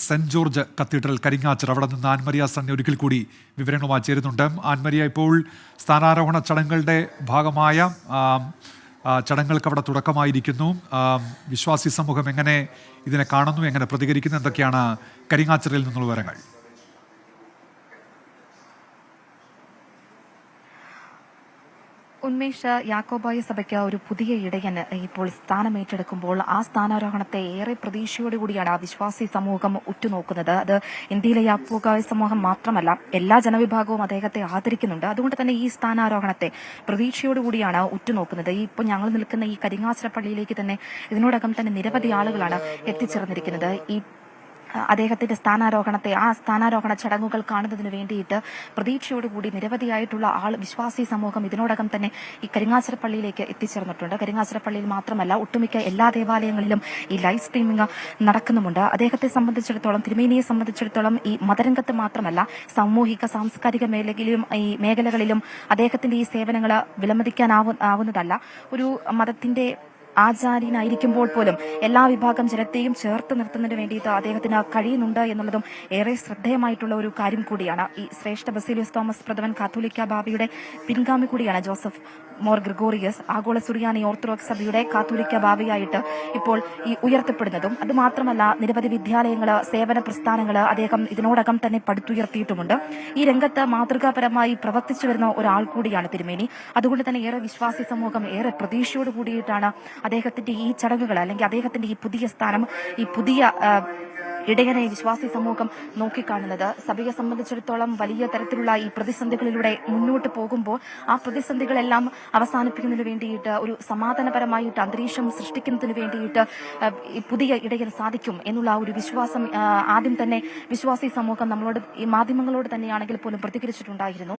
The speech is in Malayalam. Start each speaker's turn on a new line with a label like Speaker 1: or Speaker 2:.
Speaker 1: Saint George cathedral കരിങ്ങാച്ചർ. അവിടെ നിന്ന് ആൻമരിയ സണ്ണി ഒരിക്കൽ കൂടി വിവരങ്ങളുമായി ചേരുന്നുണ്ട്. ആൻമരിയ, ഇപ്പോൾ സ്ഥാനാരോഹണ ചടങ്ങുകളുടെ ഭാഗമായ ചടങ്ങുകൾക്ക് അവിടെ തുടക്കമായിരിക്കുന്നു. വിശ്വാസി സമൂഹം എങ്ങനെ ഇതിനെ കാണുന്നു, എങ്ങനെ പ്രതികരിക്കുന്നു, എന്തൊക്കെയാണ് കരിങ്ങാച്ചറിൽ നിന്നുള്ള വിവരങ്ങൾ?
Speaker 2: ഉന്മേഷ്, യാക്കോബായ സഭയ്ക്ക് ഒരു പുതിയ ഇടയന് ഇപ്പോൾ സ്ഥാനമേറ്റെടുക്കുമ്പോൾ ആ സ്ഥാനാരോഹണത്തെ ഏറെ പ്രതീക്ഷയോടുകൂടിയാണ് വിശ്വാസി സമൂഹം ഉറ്റുനോക്കുന്നത്. അത് ഇന്ത്യയിലെ യാക്കോബായ സമൂഹം മാത്രമല്ല, എല്ലാ ജനവിഭാഗവും അദ്ദേഹത്തെ ആദരിക്കുന്നുണ്ട്. അതുകൊണ്ട് തന്നെ ഈ സ്ഥാനാരോഹണത്തെ പ്രതീക്ഷയോടുകൂടിയാണ് ഉറ്റുനോക്കുന്നത്. ഇപ്പോൾ ഞങ്ങൾ നിൽക്കുന്ന ഈ കരിങ്ങാച്ചിറ പള്ളിയിലേക്ക് തന്നെ ഇതിനോടകം തന്നെ നിരവധി ആളുകളാണ് എത്തിച്ചേർന്നിരിക്കുന്നത്. ഈ അദ്ദേഹത്തിന്റെ ആ സ്ഥാനാരോഹണ ചടങ്ങുകൾ കാണുന്നതിന് വേണ്ടിയിട്ട് പ്രതീക്ഷയോടുകൂടി നിരവധിയായിട്ടുള്ള വിശ്വാസി സമൂഹം ഇതിനോടകം തന്നെ ഈ കരിങ്ങാച്ചിറ പള്ളിയിലേക്ക് എത്തിച്ചേർന്നിട്ടുണ്ട്. കരിങ്ങാച്ചിറ പള്ളിയിൽ മാത്രമല്ല, ഒട്ടുമിക്ക എല്ലാ ദേവാലയങ്ങളിലും ഈ ലൈവ് സ്ട്രീമിംഗ് നടക്കുന്നുമുണ്ട്. അദ്ദേഹത്തെ സംബന്ധിച്ചിടത്തോളം, തിരുമേനിയെ സംബന്ധിച്ചിടത്തോളം ഈ മതരംഗത്ത് മാത്രമല്ല, സാമൂഹിക സാംസ്കാരിക മേഖലകളിലും അദ്ദേഹത്തിന്റെ ഈ സേവനങ്ങൾ വിലമതിക്കാനാവുന്നതല്ല. ഒരു മതത്തിന്റെ ആചാര്യനായിരിക്കുമ്പോൾ പോലും എല്ലാ വിഭാഗം ജനത്തെയും ചേർത്ത് നിർത്തുന്നതിന് വേണ്ടിയിട്ട് അദ്ദേഹത്തിന് കഴിയുന്നുണ്ട് എന്നുള്ളതും ഏറെ ശ്രദ്ധേയമായിട്ടുള്ള ഒരു കാര്യം കൂടിയാണ്. ഈ ശ്രേഷ്ഠ ബസേലിയോസ് തോമസ് പ്രഥമൻ കാത്തോലിക്ക ബാവയുടെ പിൻഗാമി കൂടിയാണ് ജോസഫ് മോർ ഗ്രിഗോറിയസ്. ആഗോള സുറിയാനി ഓർത്തഡോക്സ് സഭയുടെ കാത്തോലിക്ക ബാവയായിട്ട് ഇപ്പോൾ ഈ ഉയർത്തപ്പെടുന്നതും. അതുമാത്രമല്ല, നിരവധി വിദ്യാലയങ്ങള്, സേവന പ്രസ്ഥാനങ്ങള് അദ്ദേഹം ഇതിനോടകം തന്നെ പടുത്തുയർത്തിയിട്ടുമുണ്ട്. ഈ രംഗത്ത് മാതൃകാപരമായി പ്രവർത്തിച്ചു വരുന്ന ഒരാൾ കൂടിയാണ് തിരുമേനി. അതുകൊണ്ട് തന്നെ ഏറെ വിശ്വാസി സമൂഹം ഏറെ പ്രതീക്ഷയോട് കൂടിയിട്ടാണ് അദ്ദേഹത്തിന്റെ ഈ ചടങ്ങുകൾ, അല്ലെങ്കിൽ അദ്ദേഹത്തിന്റെ ഈ പുതിയ സ്ഥാനം, ഈ പുതിയ ഇടയനെ വിശ്വാസി സമൂഹം നോക്കിക്കാണുന്നത്. സഭയെ സംബന്ധിച്ചിടത്തോളം വലിയ തരത്തിലുള്ള ഈ പ്രതിസന്ധികളിലൂടെ മുന്നോട്ട് പോകുമ്പോൾ ആ പ്രതിസന്ധികളെല്ലാം അവസാനിപ്പിക്കുന്നതിന് വേണ്ടിയിട്ട്, ഒരു സമാധാനപരമായിട്ട് അന്തരീക്ഷം സൃഷ്ടിക്കുന്നതിന് വേണ്ടിയിട്ട് ഈ പുതിയ ഇടയന് സാധിക്കും എന്നുള്ള ഒരു വിശ്വാസം ആദ്യം തന്നെ വിശ്വാസി സമൂഹം നമ്മളോട്, ഈ മാധ്യമങ്ങളോട് തന്നെയാണെങ്കിൽ പോലും പ്രതികരിച്ചിട്ടുണ്ടായിരുന്നു.